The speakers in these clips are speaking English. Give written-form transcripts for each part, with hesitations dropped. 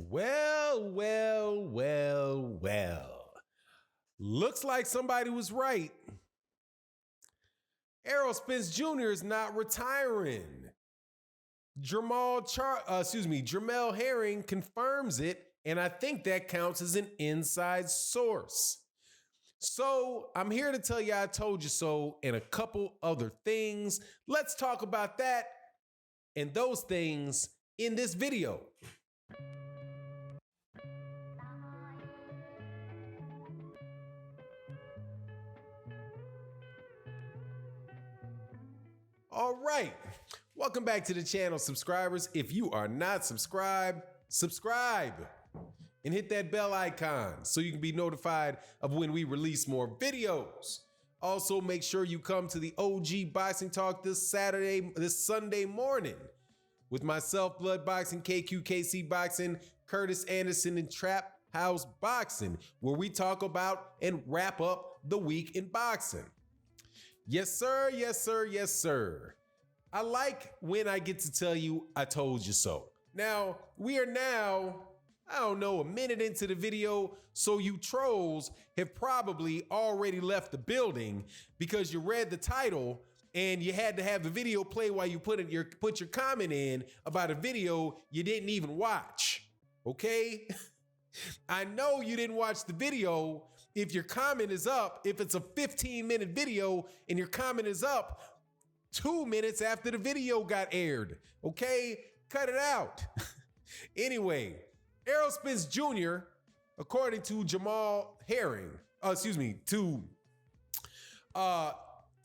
Well. Looks like somebody was right. Errol Spence Jr. is not retiring. Jamel Herring confirms it, and I think that counts as an inside source. So I'm here to tell you I told you so and a couple other things. Let's talk about that and those things in this video. All right, welcome back to the channel, subscribers. If you are not subscribed, subscribe and hit that bell icon so you can be notified of when we release more videos. Also, make sure you come to the OG Boxing Talk this Sunday morning with myself, Blood Boxing, KQKC Boxing, Curtis Anderson, and Trap House Boxing, where we talk about and wrap up the week in boxing. Yes, sir. Yes, sir. Yes, sir. I like when I get to tell you I told you so. Now, we are a minute into the video, so you trolls have probably already left the building because you read the title and you had to have the video play while you put your comment in about a video you didn't even watch, okay? I know you didn't watch the video. If your comment is up, if it's a 15-minute video and your comment is up 2 minutes after the video got aired, okay? Cut it out. Anyway, Errol Spence Jr., according to Jamal Herring, to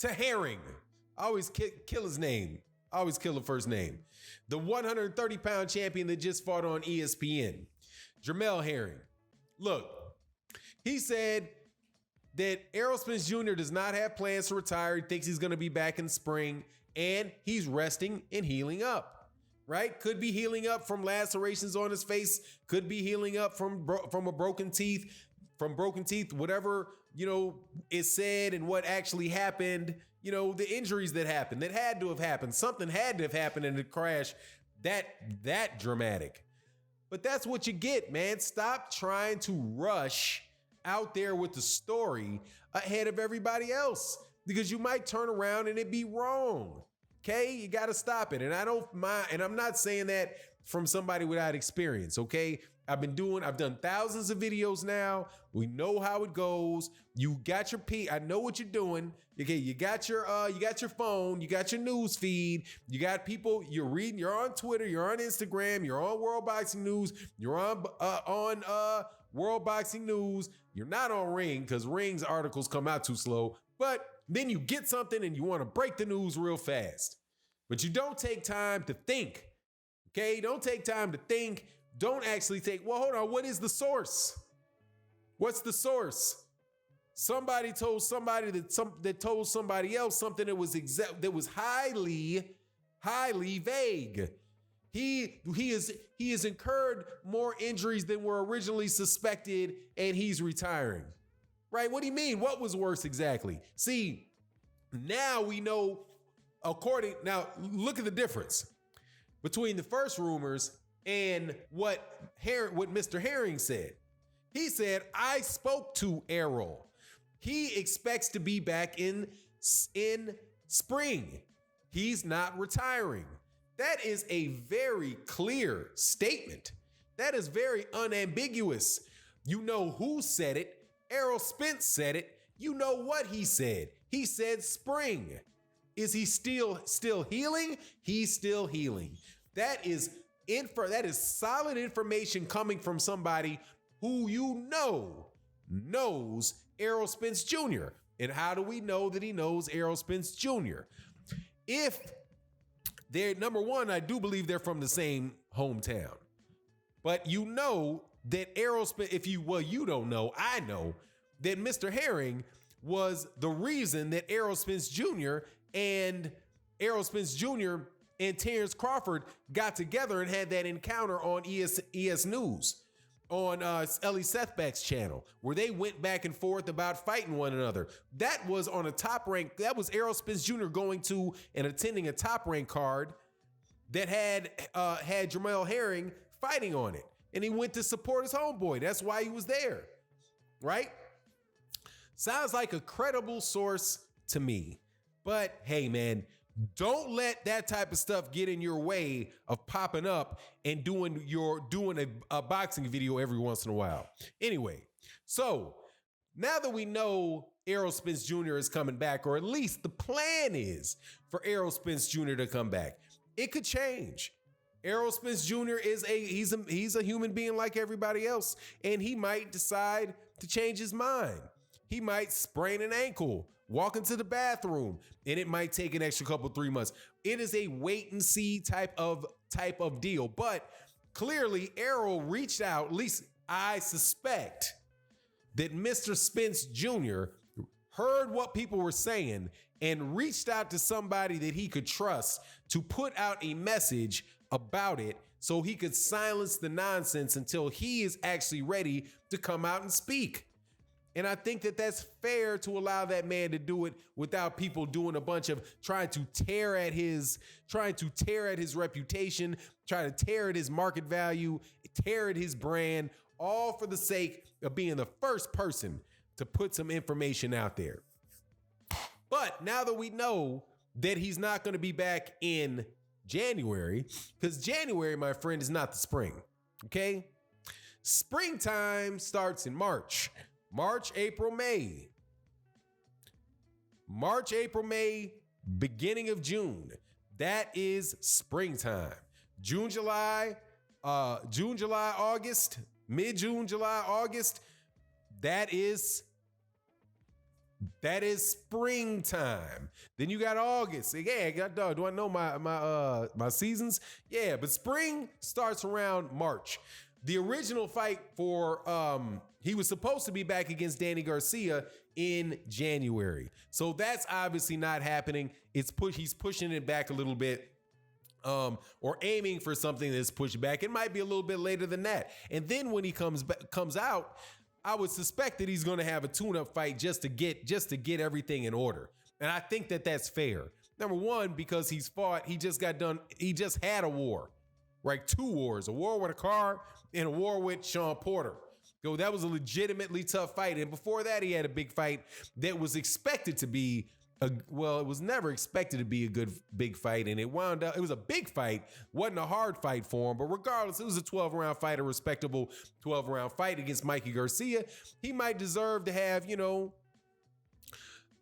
Herring. I always kill his name. I always kill the first name. The 130-pound champion that just fought on ESPN, Jamal Herring. Look, he said that Errol Spence Jr. does not have plans to retire. He thinks he's going to be back in spring, and he's resting and healing up, right? Could be healing up from lacerations on his face. Could be healing up from broken teeth, whatever, is said and what actually happened, the injuries that happened, that had to have happened. Something had to have happened in the crash that dramatic. But that's what you get, man. Stop trying to rush out there with the story ahead of everybody else because you might turn around and it be wrong. Okay, you got to stop it. And I don't mind. And I'm not saying that from somebody without experience. Okay, I've done thousands of videos now. We know how it goes. You got your I know what you're doing. Okay, you got your phone, you got your news feed, you got people you're reading. You're on Twitter, you're on Instagram, you're on World Boxing News, you're on World Boxing News. You're not on Ring because Ring's articles come out too slow. But then you get something and you want to break the news real fast. But you don't take time to think. Okay, don't take time to think. Don't actually hold on, what is the source? What's the source? Somebody told somebody that told somebody else something that was highly vague. He has incurred more injuries than were originally suspected, and he's retiring. Right? What do you mean? What was worse exactly? See, now we know. Now look at the difference between the first rumors and what Mr. Herring said. He said, I spoke to Errol. He expects to be back in spring. He's not retiring. That is a very clear statement. That is very unambiguous. You know who said it. Errol Spence said it. You know what he said. He said spring. Is he still healing? He's still healing. That is solid information coming from somebody who knows Errol Spence Jr. And how do we know that he knows Errol Spence Jr.? If they're, number one, I do believe they're from the same hometown. But you know that Errol Spence, you don't know, I know that Mr. Herring was the reason that Errol Spence Jr. and Terence Crawford got together and had that encounter on ES News, on Ellie Sethbeck's channel, where they went back and forth about fighting one another. That was on a top rank. That was Errol Spence Jr. going to and attending a top rank card that had Jamal Herring fighting on it. and he went to support his homeboy. That's why he was there, right? Sounds like a credible source to me. But hey, man, don't let that type of stuff get in your way of popping up and doing a boxing video every once in a while. Anyway, so now that we know Errol Spence Jr. is coming back, or at least the plan is for Errol Spence Jr. to come back, it could change. Errol Spence Jr. he's a human being like everybody else, and he might decide to change his mind. He might sprain an ankle, walk into the bathroom, and it might take an extra 3 months. It is a wait and see type of deal. But clearly, Errol reached out. At least I suspect that Mr. Spence Jr. heard what people were saying and reached out to somebody that he could trust to put out a message about it so he could silence the nonsense until he is actually ready to come out and speak. And I think that that's fair to allow that man to do it without people doing a bunch of trying to tear at his reputation, trying to tear at his market value, tear at his brand, all for the sake of being the first person to put some information out there. But now that we know that he's not going to be back in January, because January, my friend, is not the spring, okay? Springtime starts in March. March, April, May, beginning of June. That is springtime. June, July, August, mid-June, July, August. That is springtime. Then you got August. Yeah, do I know my seasons? Yeah, but spring starts around March. The original fight for he was supposed to be back against Danny Garcia in January. So that's obviously not happening. He's pushing it back a little bit. Or aiming for something that's pushed back. It might be a little bit later than that. And then when he comes out, I would suspect that he's going to have a tune-up fight just to get everything in order. And I think that that's fair. Number one, because he just had a war, right? 2 wars, a war with a car and a war with Shawn Porter. So that was a legitimately tough fight. And before that, he had a big fight that was expected to be it was never expected to be a good big fight, and it was a big fight, wasn't a hard fight for him, but regardless, it was a 12-round fight, a respectable 12-round fight against Mikey Garcia. He might deserve to have, an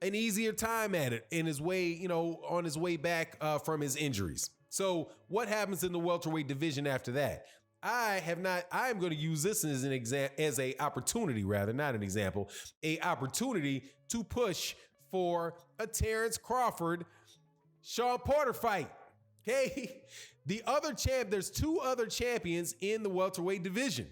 easier time at it on his way back from his injuries. So what happens in the welterweight division after that? I'm going to use this as an opportunity to push for a Terence Crawford, Shawn Porter fight. Okay. There's 2 other champions in the welterweight division.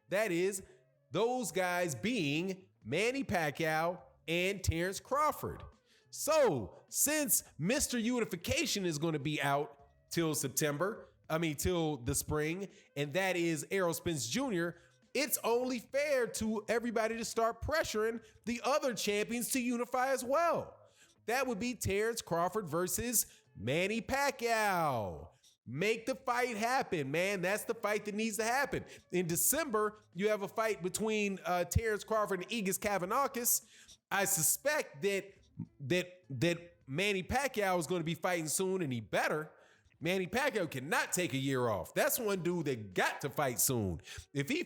That is those guys being Manny Pacquiao and Terence Crawford. So since Mr. Unification is going to be out till the spring, and that is Errol Spence Jr., it's only fair to everybody to start pressuring the other champions to unify as well. That would be Terence Crawford versus Manny Pacquiao. Make the fight happen, man. That's the fight that needs to happen. In December, you have a fight between Terence Crawford and Igis Kavanakis. I suspect that Manny Pacquiao is going to be fighting soon, and he better. Manny Pacquiao cannot take a year off. That's one dude that got to fight soon. If he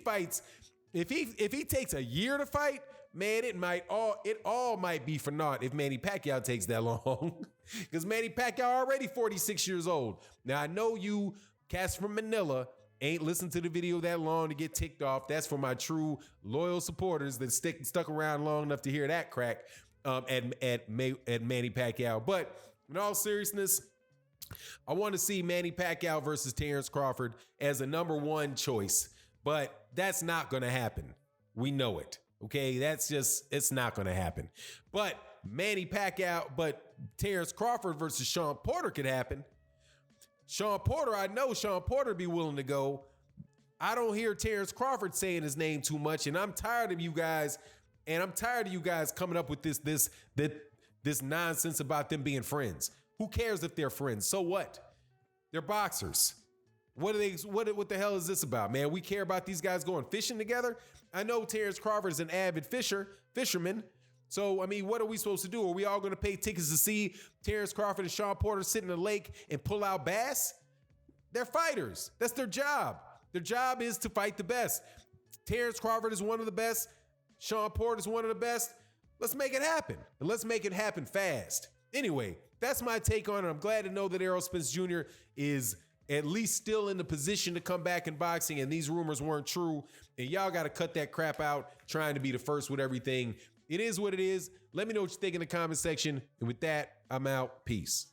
takes a year to fight, man, it all might be for naught if Manny Pacquiao takes that long. Because Manny Pacquiao already 46 years old. Now I know you cats from Manila ain't listened to the video that long to get ticked off. That's for my true loyal supporters that stuck around long enough to hear that crack at Manny Pacquiao. But in all seriousness, I want to see Manny Pacquiao versus Terence Crawford as a number 1 choice, but that's not going to happen. We know it. Okay, it's not going to happen. But Terence Crawford versus Shawn Porter could happen. I know Shawn Porter be willing to go. I don't hear Terence Crawford saying his name too much, and I'm tired of you guys. And I'm tired of you guys coming up with this nonsense about them being friends. Who cares if they're friends? So what? They're boxers, What the hell is this about, man? We care about these guys going fishing together? I know Terence Crawford is an avid fisherman. So, I mean, what are we supposed to do? Are we all going to pay tickets to see Terence Crawford and Shawn Porter sit in the lake and pull out bass? They're fighters. That's their job. Their job is to fight the best. Terence Crawford is one of the best. Shawn Porter is one of the best. Let's make it happen. And let's make it happen fast. Anyway, that's my take on it. I'm glad to know that Errol Spence Jr. is at least still in the position to come back in boxing, and these rumors weren't true. And y'all got to cut that crap out trying to be the first with everything. It is what it is. Let me know what you think in the comment section. And with that, I'm out. Peace.